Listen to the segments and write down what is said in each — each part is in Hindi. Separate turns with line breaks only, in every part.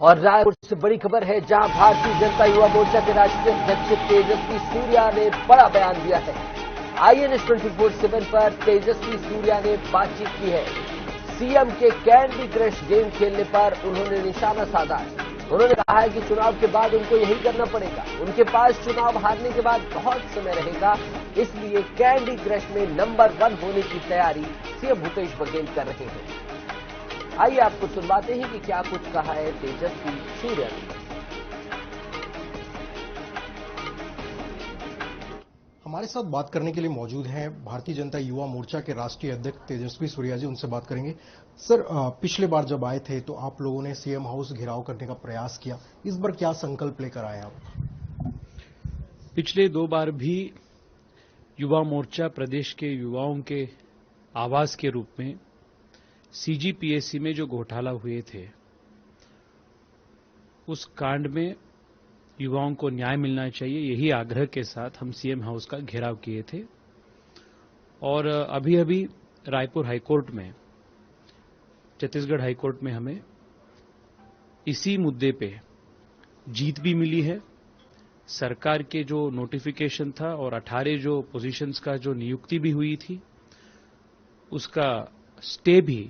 और रायपुर से बड़ी खबर है, जहां भारतीय जनता युवा मोर्चा के राष्ट्रीय अध्यक्ष तेजस्वी सूर्या ने बड़ा बयान दिया है। IANS 24/7 पर तेजस्वी सूर्या ने बातचीत की है। सीएम के कैंडी क्रश गेम खेलने पर उन्होंने निशाना साधा है। उन्होंने कहा है कि चुनाव के बाद उनको यही करना पड़ेगा। उनके पास चुनाव हारने के बाद बहुत समय रहेगा, इसलिए कैंडी क्रश में नंबर 1 होने की तैयारी सीएम भूपेश बघेल कर रहे हैं। आइए आपको सुनवाते हैं कि क्या कुछ कहा है तेजस्वी सूर्या ने।
हमारे साथ बात करने के लिए मौजूद हैं भारतीय जनता युवा मोर्चा के राष्ट्रीय अध्यक्ष तेजस्वी सूर्या जी। उनसे बात करेंगे। सर, पिछले बार जब आए थे तो आप लोगों ने सीएम हाउस घेराव करने का प्रयास किया, इस बार क्या संकल्प लेकर आए आप?
पिछले 2 बार भी युवा मोर्चा प्रदेश के युवाओं के आवाज के रूप में CGPSC में जो घोटाला हुए थे, उस कांड में युवाओं को न्याय मिलना चाहिए, यही आग्रह के साथ हम सीएम हाउस का घेराव किए थे। और अभी रायपुर हाईकोर्ट में, छत्तीसगढ़ हाईकोर्ट में हमें इसी मुद्दे पे जीत भी मिली है। सरकार के जो नोटिफिकेशन था और 18 जो पोजीशंस का जो नियुक्ति भी हुई थी, उसका स्टे भी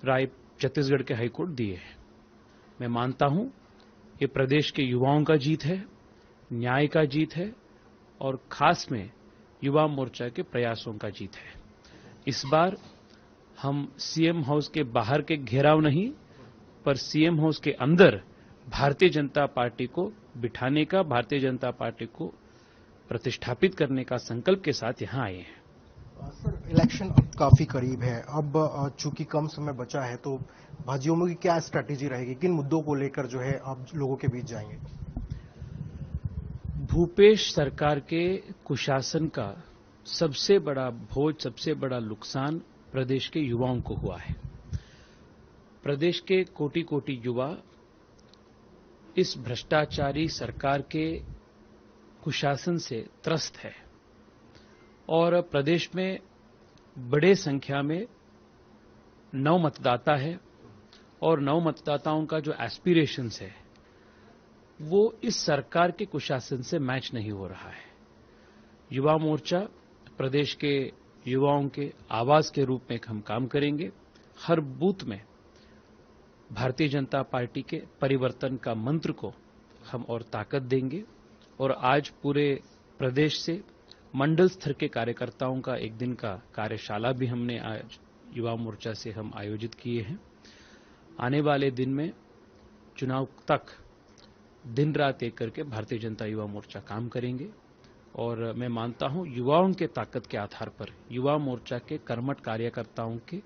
छत्तीसगढ़ के हाईकोर्ट दिए हैं। मैं मानता हूं ये प्रदेश के युवाओं का जीत है, न्याय का जीत है और खास में युवा मोर्चा के प्रयासों का जीत है। इस बार हम सीएम हाउस के बाहर के घेराव नहीं, पर सीएम हाउस के अंदर भारतीय जनता पार्टी को बिठाने का, भारतीय जनता पार्टी को प्रतिष्ठापित करने का संकल्प के साथ यहां आए हैं।
सर, इलेक्शन अब काफी करीब है। अब चूंकि कम समय बचा है, तो भाजयुमो की क्या स्ट्रैटेजी रहेगी? किन मुद्दों को लेकर जो है आप लोगों के बीच जाएंगे?
भूपेश सरकार के कुशासन का सबसे बड़ा भोज, सबसे बड़ा नुकसान प्रदेश के युवाओं को हुआ है। प्रदेश के कोटि-कोटि युवा इस भ्रष्टाचारी सरकार के कुशासन से त्रस्त है और प्रदेश में बड़े संख्या में नव मतदाता है और नव मतदाताओं का जो एस्पिरेशंस है, वो इस सरकार के कुशासन से मैच नहीं हो रहा है। युवा मोर्चा प्रदेश के युवाओं के आवाज के रूप में हम काम करेंगे। हर बूथ में भारतीय जनता पार्टी के परिवर्तन का मंत्र को हम और ताकत देंगे। और आज पूरे प्रदेश से मंडल स्तर के कार्यकर्ताओं का एक दिन का कार्यशाला भी हमने आज युवा मोर्चा से हम आयोजित किए हैं। आने वाले दिन में चुनाव तक दिन रात एक करके भारतीय जनता युवा मोर्चा काम करेंगे और मैं मानता हूं युवाओं के ताकत के आधार पर, युवा मोर्चा के कर्मठ कार्यकर्ताओं के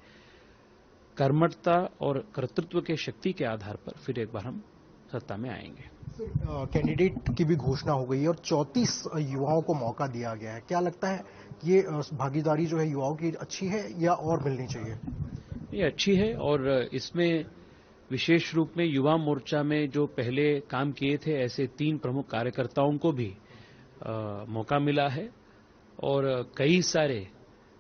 कर्मठता और कर्तृत्व के शक्ति के आधार पर फिर एक बार हम सत्ता में आएंगे।
कैंडिडेट की भी घोषणा हो गई है और 34 युवाओं को मौका दिया गया है। क्या लगता है ये भागीदारी जो है युवाओं की अच्छी है या और मिलनी चाहिए?
ये अच्छी है और इसमें विशेष रूप में युवा मोर्चा में जो पहले काम किए थे ऐसे 3 प्रमुख कार्यकर्ताओं को भी मौका मिला है और कई सारे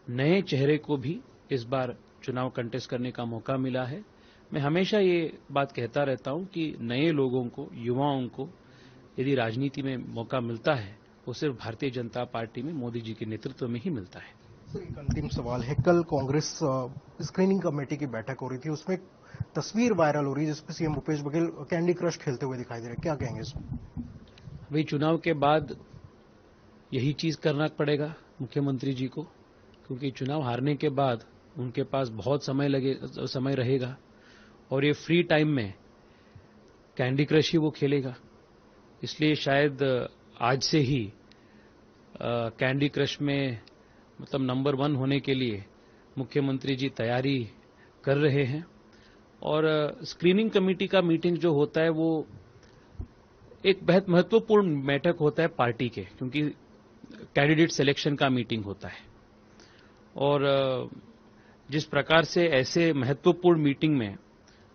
नए चेहरे को भी इस बार चुनाव कंटेस्ट करने का मौका मिला है। मैं हमेशा ये बात कहता रहता हूं कि नए लोगों को, युवाओं को यदि राजनीति में मौका मिलता है, वो सिर्फ भारतीय जनता पार्टी में मोदी जी के नेतृत्व में ही मिलता है।
सर, एक अंतिम सवाल है। कल कांग्रेस स्क्रीनिंग कमेटी की बैठक हो रही थी, उसमें तस्वीर वायरल हो रही है जिसमें CM Bhupesh Baghel candy crush खेलते हुए दिखाई दे रहे हैं। क्या कहेंगे इसमें?
भाई, चुनाव के बाद यही चीज करना पड़ेगा मुख्यमंत्री जी को, क्योंकि चुनाव हारने के बाद उनके पास बहुत समय रहेगा और ये फ्री टाइम में कैंडी क्रश ही वो खेलेगा। इसलिए शायद आज से ही कैंडी क्रश में मतलब नंबर 1 होने के लिए मुख्यमंत्री जी तैयारी कर रहे हैं। और स्क्रीनिंग कमेटी का मीटिंग जो होता है वो एक बहुत महत्वपूर्ण बैठक होता है पार्टी के, क्योंकि कैंडिडेट सिलेक्शन का मीटिंग होता है। और जिस प्रकार से ऐसे महत्वपूर्ण मीटिंग में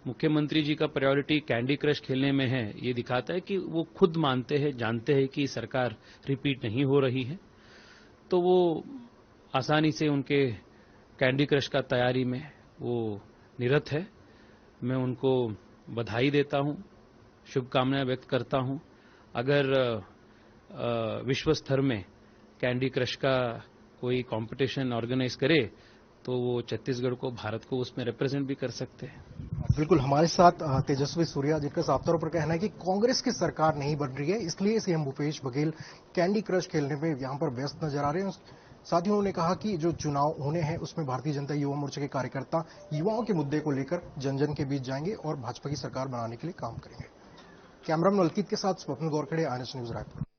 मुख्यमंत्री जी का प्रायोरिटी कैंडी क्रश खेलने में है, ये दिखाता है कि वो खुद मानते हैं, जानते हैं कि सरकार रिपीट नहीं हो रही है, तो वो आसानी से उनके कैंडी क्रश का तैयारी में वो निरत है। मैं उनको बधाई देता हूं, शुभकामनाएं व्यक्त करता हूं। अगर विश्व स्तर में कैंडी क्रश का कोई कंपटीशन ऑर्गेनाइज करे तो वो छत्तीसगढ़ को, भारत को उसमें रिप्रेजेंट भी कर सकते हैं।
बिल्कुल, हमारे साथ तेजस्वी सूर्या, जिनका साफ तौर पर कहना है कि कांग्रेस की सरकार नहीं बन रही है, इसलिए CM Bhupesh Baghel candy crush खेलने में यहां पर व्यस्त नजर आ रहे हैं। साथ ही उन्होंने कहा कि जो चुनाव होने हैं उसमें भारतीय जनता युवा मोर्चा के कार्यकर्ता युवाओं के मुद्दे को लेकर जन जन के बीच जाएंगे और भाजपा की सरकार बनाने के लिए काम करेंगे। कैमरामैन मलकीत के साथ स्वप्न गोरखड़े, INS न्यूज, रायपुर।